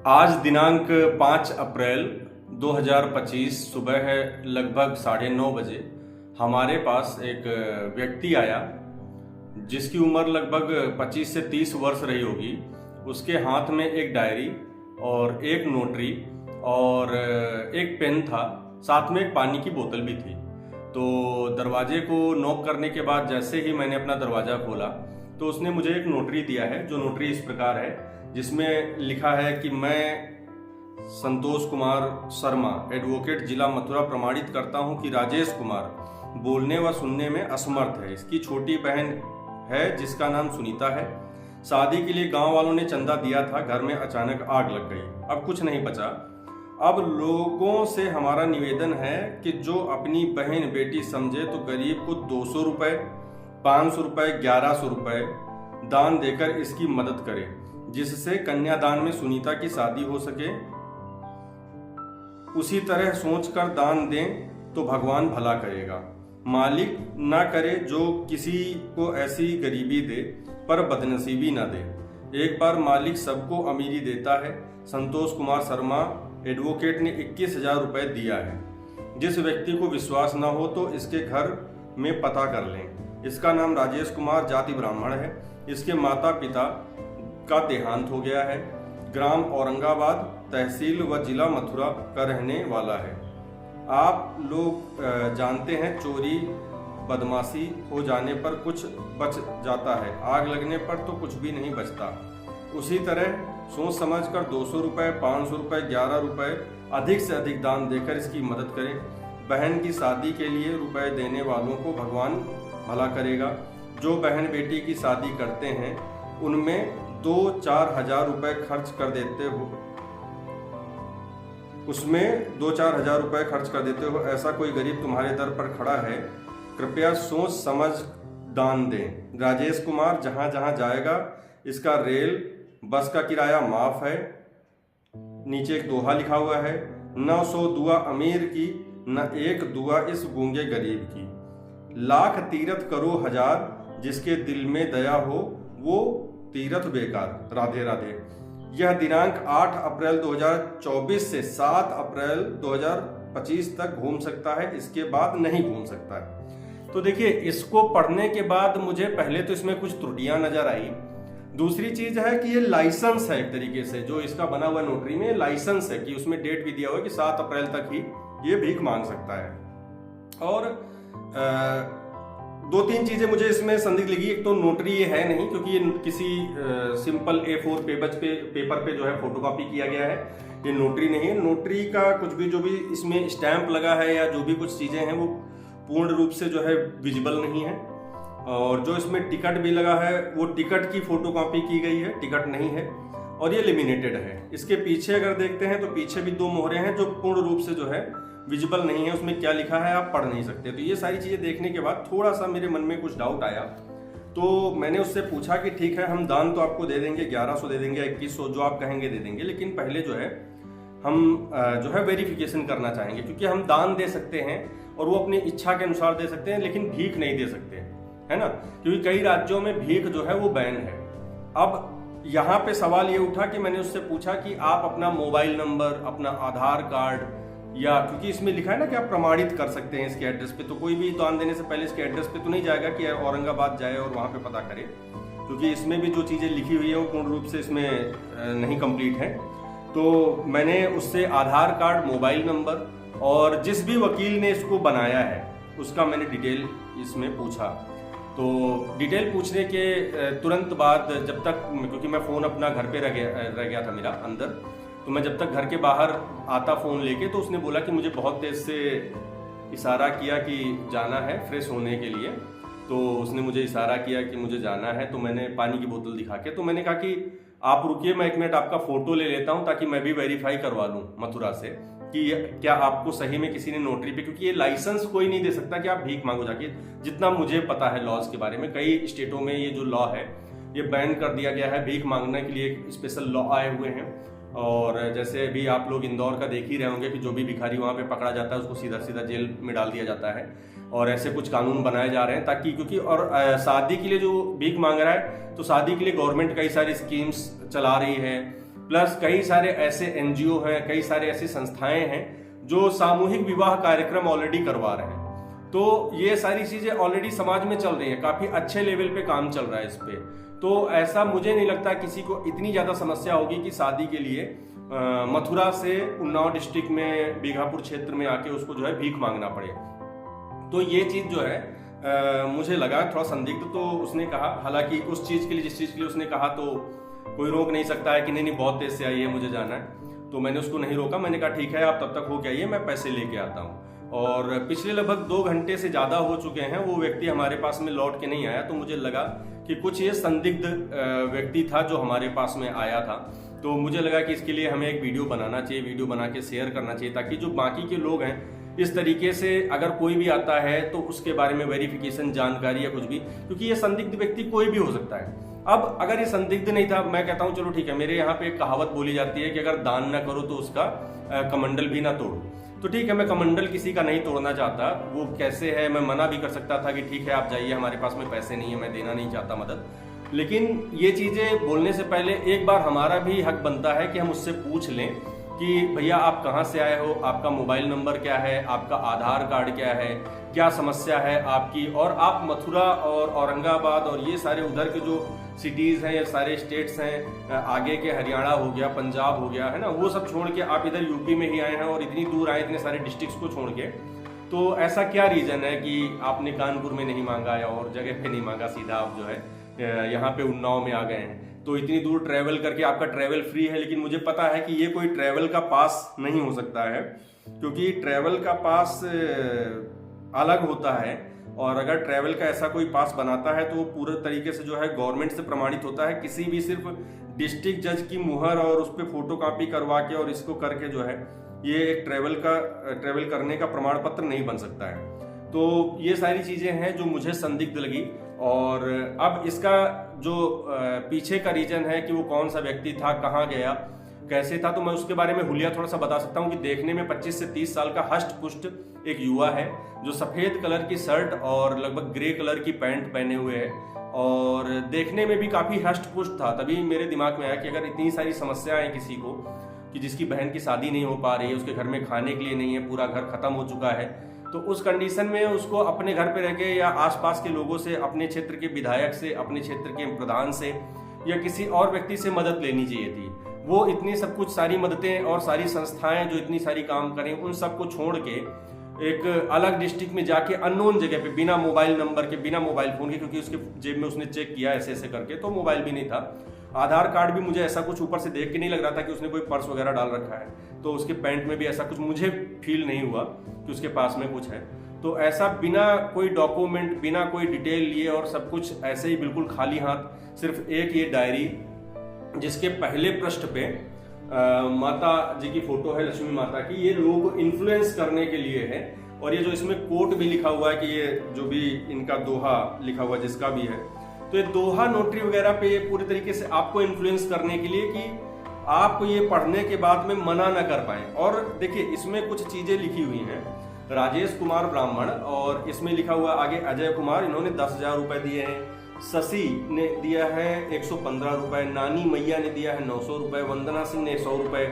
आज दिनांक 5 अप्रैल 2025 सुबह है लगभग 9:30 बजे हमारे पास एक व्यक्ति आया जिसकी उम्र लगभग 25 से 30 वर्ष रही होगी। उसके हाथ में एक डायरी और एक नोटरी और एक पेन था, साथ में एक पानी की बोतल भी थी। तो दरवाजे को नॉक करने के बाद जैसे ही मैंने अपना दरवाज़ा खोला तो उसने मुझे एक नोटरी दिया है। जो नोटरी इस प्रकार है, जिसमें लिखा है कि मैं संतोष कुमार शर्मा एडवोकेट जिला मथुरा प्रमाणित करता हूं कि राजेश कुमार बोलने व सुनने में असमर्थ है। इसकी छोटी बहन है जिसका नाम सुनीता है। शादी के लिए गांव वालों ने चंदा दिया था, घर में अचानक आग लग गई, अब कुछ नहीं बचा। अब लोगों से हमारा निवेदन है कि जो अपनी बहन बेटी समझे तो गरीब को 200 रुपए, 500 रुपए, 1100 रुपए दान देकर इसकी मदद करे, जिससे कन्यादान में सुनीता की शादी हो सके। उसी तरह सोचकर दान दें तो भगवान भला करेगा। मालिक ना करे जो किसी को ऐसी गरीबी दे पर बदनसीबी ना दे। एक बार मालिक सबको अमीरी देता है। संतोष कुमार शर्मा एडवोकेट ने 21,000 रुपए दिया है। जिस व्यक्ति को विश्वास ना हो तो इसके घर में पता कर लें। इसका नाम राजेश कुमार, जाति ब्राह्मण है। इसके माता पिता का देहांत हो गया है। ग्राम औरंगाबाद, तहसील व जिला मथुरा का रहने वाला है। आप लोग जानते हैं, चोरी बदमाशी हो जाने पर कुछ बच जाता है, आग लगने पर तो कुछ भी नहीं बचता। उसी तरह सोच समझकर 200 रुपए, 500 रुपए, 11 रुपए अधिक से अधिक दान देकर इसकी मदद करें। बहन की शादी के लिए रुपए देने वालों को भगवान भला करेगा। जो बहन बेटी की शादी करते हैं उनमें 2-4 हजार रुपए खर्च कर देते हो, उसमें 2-4 हजार रुपए खर्च कर देते हो। ऐसा कोई गरीब तुम्हारे दर पर खड़ा है, कृपया सोच समझ दान दें। राजेश कुमार जहां जहां जाएगा इसका रेल बस का किराया माफ है। नीचे एक दोहा लिखा हुआ है, 900 दुआ अमीर की, न एक दुआ इस गूंगे गरीब की। लाख तीरथ करो हजार, जिसके दिल में दया हो वो तीरथ बेकार। राधे राधे। यह दिनांक 8 अप्रैल 2024 से 7 अप्रैल 2025 तक घूम सकता है, इसके बाद नहीं घूम सकता है। तो देखिए, इसको पढ़ने के बाद मुझे पहले तो इसमें कुछ त्रुटियां नजर आई। दूसरी चीज है कि ये लाइसेंस है, एक तरीके से जो इसका बना हुआ नोटरी में लाइसेंस है कि उसमें डेट भी दिया हुआ है कि 7 अप्रैल तक ही ये भीख मांग सकता है। और 2-3 चीजें मुझे इसमें संदिग्ध लगी। एक तो नोटरी ये है नहीं, क्योंकि ये किसी सिंपल A4 पेपर पे जो है फोटोकॉपी किया गया है। ये नोटरी नहीं है। नोटरी का कुछ भी जो भी इसमें स्टैंप लगा है या जो भी कुछ चीजें हैं वो पूर्ण रूप से जो है विजिबल नहीं है। और जो इसमें टिकट भी लगा है वो टिकट की फोटोकॉपी की गई है, टिकट नहीं है। और ये लेमिनेटेड है। इसके पीछे अगर देखते हैं तो पीछे भी 2 मोहरें हैं जो पूर्ण रूप से जो है विजिबल नहीं है, उसमें क्या लिखा है आप पढ़ नहीं सकते। तो ये सारी चीजें देखने के बाद थोड़ा सा मेरे मन में कुछ डाउट आया। तो मैंने उससे पूछा कि ठीक है, हम दान तो आपको दे देंगे, 1100 दे देंगे, 2100 जो आप कहेंगे दे देंगे, लेकिन पहले जो है हम जो है वेरिफिकेशन करना चाहेंगे। क्योंकि हम दान दे सकते हैं और वो अपनी इच्छा के अनुसार दे सकते हैं, लेकिन भीख नहीं दे सकते, है ना। क्योंकि कई राज्यों में भीख जो है वो बैन है। अब यहाँ पे सवाल ये उठा कि मैंने उससे पूछा कि आप अपना मोबाइल नंबर, अपना आधार कार्ड, या क्योंकि इसमें लिखा है ना कि आप प्रमाणित कर सकते हैं इसके एड्रेस पे, तो कोई भी दान देने से पहले इसके एड्रेस पे तो नहीं जाएगा कि औरंगाबाद जाए और वहां पे पता करे। क्योंकि इसमें भी जो चीजें लिखी हुई है वो पूर्ण रूप से इसमें नहीं कंप्लीट है। तो मैंने उससे आधार कार्ड, मोबाइल नंबर और जिस भी वकील ने इसको बनाया है उसका मैंने डिटेल इसमें पूछा। तो डिटेल पूछने के तुरंत बाद जब तक, क्योंकि मैं फ़ोन अपना घर पे रह गया था मेरा अंदर, तो मैं जब तक घर के बाहर आता फ़ोन लेके, तो उसने बोला कि मुझे बहुत तेज़ से इशारा किया कि जाना है फ्रेश होने के लिए। तो उसने मुझे इशारा किया कि मुझे जाना है। तो मैंने पानी की बोतल दिखा के, तो मैंने कहा कि आप रुकिए, मैं 1 मिनट आपका फ़ोटो ले लेता हूँ ताकि मैं भी वेरीफाई करवा लूँ मथुरा से कि क्या आपको सही में किसी ने नोटरी पे, क्योंकि ये लाइसेंस कोई नहीं दे सकता कि आप भीख मांगो जाके। जितना मुझे पता है लॉज के बारे में, कई स्टेटों में ये जो लॉ है ये बैन कर दिया गया है। भीख मांगने के लिए स्पेशल लॉ आए हुए हैं। और जैसे अभी आप लोग इंदौर का देख ही रहे होंगे कि जो भी भिखारी वहाँ पे पकड़ा जाता है उसको सीधा सीधा जेल में डाल दिया जाता है। और ऐसे कुछ कानून बनाए जा रहे हैं ताकि, क्योंकि और शादी के लिए जो भीख मांग रहा है तो शादी के लिए गवर्नमेंट कई सारी स्कीम्स चला रही है। प्लस कई सारे ऐसे एनजीओ हैं, कई सारे ऐसी संस्थाएं हैं जो सामूहिक विवाह कार्यक्रम ऑलरेडी करवा रहे हैं। तो ये सारी चीजें ऑलरेडी समाज में चल रही है, काफी अच्छे लेवल पे काम चल रहा है इस पे। तो ऐसा मुझे नहीं लगता किसी को इतनी ज्यादा समस्या होगी कि शादी के लिए मथुरा से उन्नाव डिस्ट्रिक्ट में बीघापुर क्षेत्र में आके उसको जो है भीख मांगना पड़े। तो ये चीज जो है मुझे लगा थोड़ा संदिग्ध। तो उसने कहा, हालांकि उस चीज के लिए जिस चीज के लिए उसने कहा तो कोई रोक नहीं सकता है कि नहीं बहुत तेज से आई है, मुझे जाना है। तो मैंने उसको नहीं रोका, मैंने कहा ठीक है आप तब तक होके आइए, मैं पैसे लेके आता हूँ। और पिछले लगभग 2 घंटे से ज्यादा हो चुके हैं, वो व्यक्ति हमारे पास में लौट के नहीं आया। तो मुझे लगा कि कुछ ये संदिग्ध व्यक्ति था जो हमारे पास में आया था। तो मुझे लगा कि इसके लिए हमें एक वीडियो बनाना चाहिए, वीडियो बना के शेयर करना चाहिए, ताकि जो बाकी के लोग हैं इस तरीके से अगर कोई भी आता है तो उसके बारे में वेरिफिकेशन जानकारी या कुछ भी, क्योंकि ये संदिग्ध व्यक्ति कोई भी हो सकता है। अब अगर ये संदिग्ध नहीं था, मैं कहता हूं चलो ठीक है, मेरे यहाँ पे एक कहावत बोली जाती है कि अगर दान ना करो तो उसका कमंडल भी ना तोड़ो। तो ठीक है, मैं कमंडल किसी का नहीं तोड़ना चाहता, वो कैसे है मैं मना भी कर सकता था कि ठीक है आप जाइए, हमारे पास में पैसे नहीं है, मैं देना नहीं चाहता मदद। लेकिन ये चीजें बोलने से पहले एक बार हमारा भी हक बनता है कि हम उससे पूछ लें कि भैया आप कहाँ से आए हो, आपका मोबाइल नंबर क्या है, आपका आधार कार्ड क्या है, क्या समस्या है आपकी, और आप मथुरा और औरंगाबाद और ये सारे उधर के जो सिटीज हैं या सारे स्टेट्स हैं, आगे के हरियाणा हो गया, पंजाब हो गया, है ना, वो सब छोड़ के आप इधर यूपी में ही आए हैं और इतनी दूर आए, इतने सारे डिस्ट्रिक्ट्स को छोड़ के। तो ऐसा क्या रीजन है कि आपने कानपुर में नहीं मांगा या और जगह पे नहीं मांगा, सीधा आप जो है यहाँ पे उन्नाव में आ गए हैं। तो इतनी दूर ट्रैवल करके आपका ट्रैवल फ्री है, लेकिन मुझे पता है कि ये कोई ट्रैवल का पास नहीं हो सकता है, क्योंकि ट्रैवल का पास अलग होता है। और अगर ट्रैवल का ऐसा कोई पास बनाता है तो वो पूरे तरीके से जो है गवर्नमेंट से प्रमाणित होता है। किसी भी सिर्फ डिस्ट्रिक्ट जज की मुहर और उस पर फोटो कॉपी करवा के और इसको करके जो है ये एक ट्रैवल करने का प्रमाण पत्र नहीं बन सकता है। तो ये सारी चीजें हैं जो मुझे संदिग्ध लगी। और अब इसका जो पीछे का रीजन है कि वो कौन सा व्यक्ति था, कहाँ गया, कैसे था, तो मैं उसके बारे में हुलिया थोड़ा सा बता सकता हूँ कि देखने में 25 से 30 साल का हष्ट पुष्ट एक युवा है जो सफेद कलर की शर्ट और लगभग ग्रे कलर की पैंट पहने हुए है और देखने में भी काफी हष्ट पुष्ट था। तभी मेरे दिमाग में आया कि अगर इतनी सारी समस्याएं किसी को, कि जिसकी बहन की शादी नहीं हो पा रही है, उसके घर में खाने के लिए नहीं है, पूरा घर खत्म हो चुका है, तो उस कंडीशन में उसको अपने घर पे रह के या आसपास के लोगों से, अपने क्षेत्र के विधायक से, अपने क्षेत्र के प्रधान से या किसी और व्यक्ति से मदद लेनी चाहिए थी। वो इतनी सब कुछ सारी मददें और सारी संस्थाएं जो इतनी सारी काम करें, उन सबको छोड़ के एक अलग डिस्ट्रिक्ट में जाके अननोन जगह पे, बिना मोबाइल नंबर के, बिना मोबाइल फोन के, क्योंकि उसके जेब में उसने चेक किया ऐसे ऐसे करके तो मोबाइल भी नहीं था, आधार कार्ड भी मुझे ऐसा कुछ ऊपर से देख के नहीं लग रहा था कि उसने कोई पर्स वगैरह डाल रखा है, तो उसके पैंट में भी ऐसा कुछ मुझे फील नहीं हुआ कि उसके पास में कुछ है। तो ऐसा बिना कोई डॉक्यूमेंट, बिना कोई डिटेल लिए और सब कुछ ऐसे ही बिल्कुल खाली हाथ, सिर्फ एक ये डायरी जिसके पहले पृष्ठ पे माता जी की फोटो है, लक्ष्मी माता की, ये लोगों को इन्फ्लुएंस करने के लिए है। और ये जो इसमें कोट भी लिखा हुआ है कि ये जो भी इनका दोहा लिखा हुआ जिसका भी है, तो ये दोहा नोटरी वगैरह पे ये पूरे तरीके से आपको इन्फ्लुएंस करने के लिए कि आप ये पढ़ने के बाद में मना न कर पाए। और देखिए इसमें कुछ चीजें लिखी हुई हैं, राजेश कुमार ब्राह्मण, और इसमें लिखा हुआ आगे अजय कुमार, इन्होंने 10,000 रुपए दिए हैं, शशि ने दिया है 115 रुपए, नानी मैया ने दिया है 900 रुपए, वंदना सिंह ने 100 रुपए,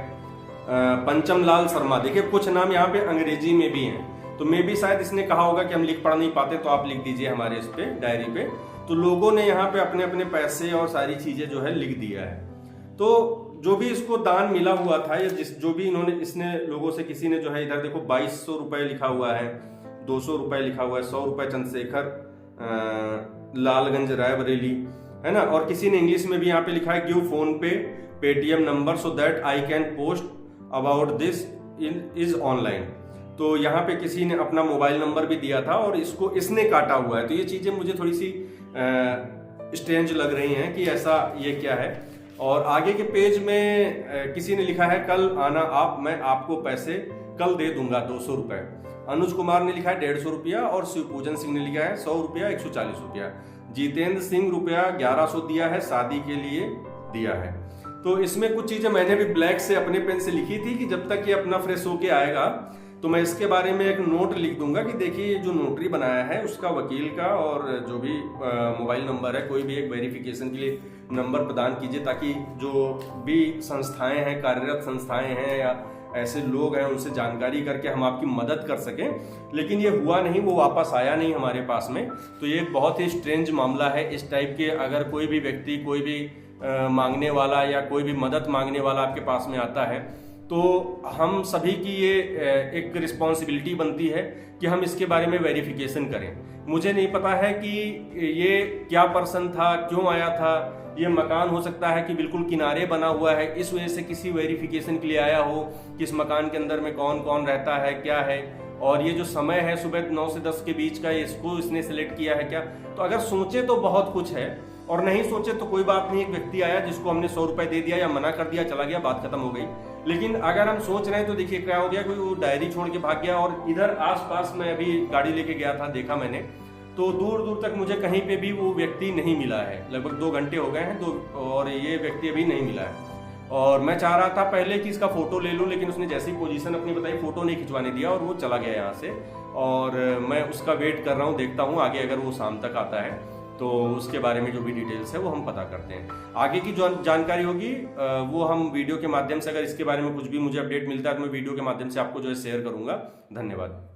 पंचम लाल शर्मा, देखिए कुछ नाम यहाँ पे अंग्रेजी में भी हैं, तो मे भी शायद इसने कहा होगा कि हम लिख पढ़ नहीं पाते तो आप लिख दीजिए हमारे इस पे डायरी पे। तो लोगों ने यहाँ पे अपने अपने पैसे और सारी चीजें जो है लिख दिया है। तो जो भी इसको दान मिला हुआ था या जो भी इसने लोगों से, किसी ने जो है इधर देखो 2200 रुपए लिखा हुआ है, 200 रुपए लिखा हुआ है, 100 रुपए चंद्रशेखर लालगंज रायबरेली, है ना, और किसी ने इंग्लिश में भी यहाँ पे लिखा है गिव फोन पे Paytm number so that I can post about this is online. तो यहाँ पे किसी ने अपना मोबाइल नंबर भी दिया था और इसने काटा हुआ है। तो ये चीजें मुझे थोड़ी सी स्ट्रेंज लग रही हैं कि ऐसा ये क्या है। और आगे के पेज में किसी ने लिखा है कल आना आप, मैं आपको पैसे कल दे दूंगा 200 रुपए। अनुज कुमार ने लिखा है 150 रुपया और शिवपूजन सिंह ने लिखा है 100 रुपया 140 रुपया। जितेंद्र सिंह रुपया 1100 दिया है, शादी के लिए दिया है। तो इसमें कुछ चीजें मैंने भी ब्लैक से अपने पेन से लिखी थी कि जब तक ये अपना फ्रेश होके आएगा तो मैं इसके बारे में एक नोट लिख दूंगा कि देखिए जो नोटरी बनाया है उसका वकील का और जो भी मोबाइल नंबर है, कोई भी एक वेरिफिकेशन के लिए नंबर प्रदान कीजिए, ताकि जो भी संस्थाएं हैं, कार्यरत संस्थाएं हैं या ऐसे लोग हैं, उनसे जानकारी करके हम आपकी मदद कर सकें। लेकिन ये हुआ नहीं, वो वापस आया नहीं हमारे पास में। तो ये एक बहुत ही स्ट्रेंज मामला है। इस टाइप के अगर कोई भी व्यक्ति, कोई भी मांगने वाला या कोई भी मदद मांगने वाला आपके पास में आता है, तो हम सभी की ये एक रिस्पॉन्सिबिलिटी बनती है कि हम इसके बारे में वेरिफिकेशन करें। मुझे नहीं पता है कि ये क्या पर्सन था, क्यों आया था। ये मकान हो सकता है कि बिल्कुल किनारे बना हुआ है, इस वजह से किसी वेरिफिकेशन के लिए आया हो कि इस मकान के अंदर में कौन कौन रहता है, क्या है। और ये जो समय है सुबह 9 से 10 के बीच का, इसको इसने सिलेक्ट किया है क्या। तो अगर सोचे तो बहुत कुछ है, और नहीं सोचे तो कोई बात नहीं। एक व्यक्ति आया जिसको हमने 100 रुपए दे दिया या मना कर दिया, चला गया, बात खत्म हो गई। लेकिन अगर हम सोच रहे हैं तो देखिए क्या हो गया, कोई वो डायरी छोड़ के भाग गया। और इधर आसपास में अभी गाड़ी लेके गया था, देखा मैंने, तो दूर दूर तक मुझे कहीं पे भी वो व्यक्ति नहीं मिला है। लगभग 2 घंटे हो गए हैं, और ये व्यक्ति अभी नहीं मिला है। और मैं चाह रहा था पहले कि इसका फोटो ले लूं, लेकिन उसने जैसी पोजीशन अपनी बताई, फोटो नहीं खिंचवाने दिया और वो चला गया यहाँ से। और मैं उसका वेट कर रहा हूँ, देखता हूँ आगे अगर वो शाम तक आता है तो उसके बारे में जो भी डिटेल्स है वो हम पता करते हैं। आगे की जो जानकारी होगी वो हम वीडियो के माध्यम से, अगर इसके बारे में कुछ भी मुझे अपडेट मिलता है तो मैं वीडियो के माध्यम से आपको जो है शेयर करूंगा। धन्यवाद।